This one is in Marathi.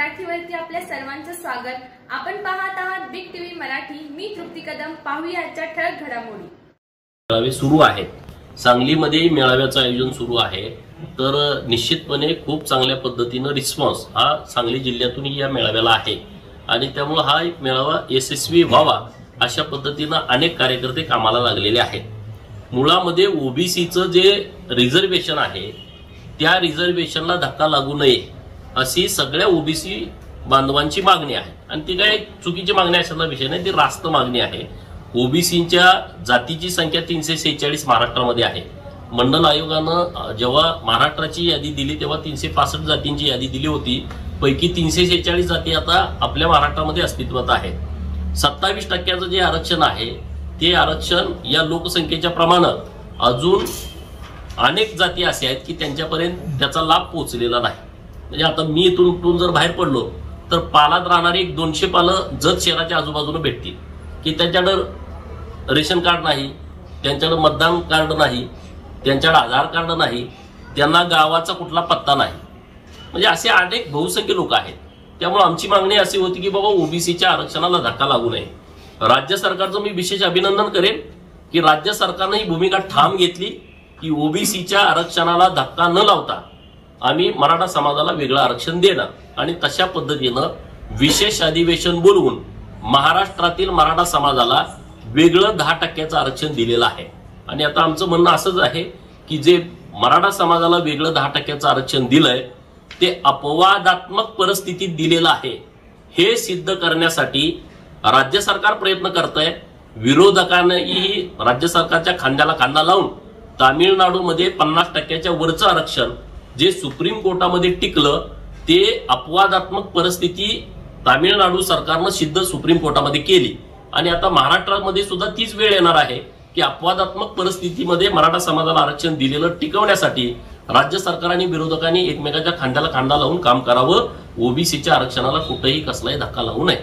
मराठीवरती आपल्या सर्वांचं स्वागत। आपण पाहत आहात बिग टीव्ही मराठी। मी तृप्ती कदम। पाहूया आजच्या ठळक घडामोडी। मेळावे सुरू आहेत। सांगलीमध्ये मेळाव्याचं आयोजन सुरू आहे, तर निश्चितपणे खूप चांगल्या पद्धतीने रिस्पॉन्स हा सांगली जिल्ह्यातून या मेळाव्याला आहे आणि त्यामुळे हा एक मेळावा यशस्वी व्हावा अशा पद्धतीने अनेक कार्यकर्ते कामाला लागलेले आहेत। मुळामध्ये ओबीसीचं जे रिझर्वेशन आहे त्या रिझर्वेशनला धक्का लागू नये अशी सगळ्या ओबीसी बांधवांची मागणी आहे आणि ती काय चुकीची मागणी असण्याचा विषय नाही, ती रास्त मागणी आहे। ओबीसीच्या जातीची संख्या 346 महाराष्ट्रामध्ये आहे। मंडल आयोगानं जेव्हा महाराष्ट्राची यादी दिली तेव्हा 365 जातींची यादी दिली होती, पैकी 346 जाती आता आपल्या महाराष्ट्रामध्ये अस्तित्वात आहेत। 27% जे आरक्षण आहे ते आरक्षण या लोकसंख्येच्या प्रमाणात अजून अनेक जाती असे आहेत की त्यांच्यापर्यंत त्याचा लाभ पोहोचलेला नाही। म्हणजे आता मी इथून जर बाहेर पडलो तर पालात राहणारे 200 पालं जत शहराच्या आजूबाजूला भेटतील की त्यांच्याकडे रेशन कार्ड नाही, त्यांच्याकडे मतदान कार्ड नाही, त्यांच्याकडे आधार कार्ड नाही, त्यांना गावाचा कुठला पत्ता नाही। म्हणजे असे अनेक बहुसंख्य लोक आहेत। त्यामुळे आमची मागणी अशी होती की बाबा ओबीसीच्या आरक्षणाला धक्का लागू नये। राज्य सरकारचं मी विशेष अभिनंदन करेन की राज्य सरकारने ही भूमिका ठाम घेतली की ओबीसीच्या आरक्षणाला धक्का न लावता आम्ही मराठा समाजाला वेगळं आरक्षण देणार आणि तशा पद्धतीनं विशेष अधिवेशन बोलवून महाराष्ट्रातील मराठा समाजाला वेगळं 10% आरक्षण दिलेलं आहे। आणि आता आमचं म्हणणं असंच आहे की जे मराठा समाजाला वेगळं 10% आरक्षण दिलंय ते अपवादात्मक परिस्थितीत दिलेलं आहे हे सिद्ध करण्यासाठी राज्य सरकार प्रयत्न करतंय। विरोधकांनीही राज्य सरकारच्या खांद्याला खांदा लावून तामिळनाडूमध्ये 50%च्या वरचं आरक्षण जे सुप्रीम कोर्टामध्ये टिकलं ते अपवादात्मक परिस्थिती तामिळनाडू सरकारनं सिद्ध सुप्रीम कोर्टामध्ये केली आणि आता महाराष्ट्रामध्ये सुद्धा तीच वेळ येणार आहे की अपवादात्मक परिस्थितीमध्ये मराठा समाजाला आरक्षण दिलेलं टिकवण्यासाठी राज्य सरकार आणि विरोधकांनी एकमेकांच्या खांद्याला खांदा लावून काम करावं। ओबीसीच्या आरक्षणाला कुठेही कसलाही धक्का लागू नये।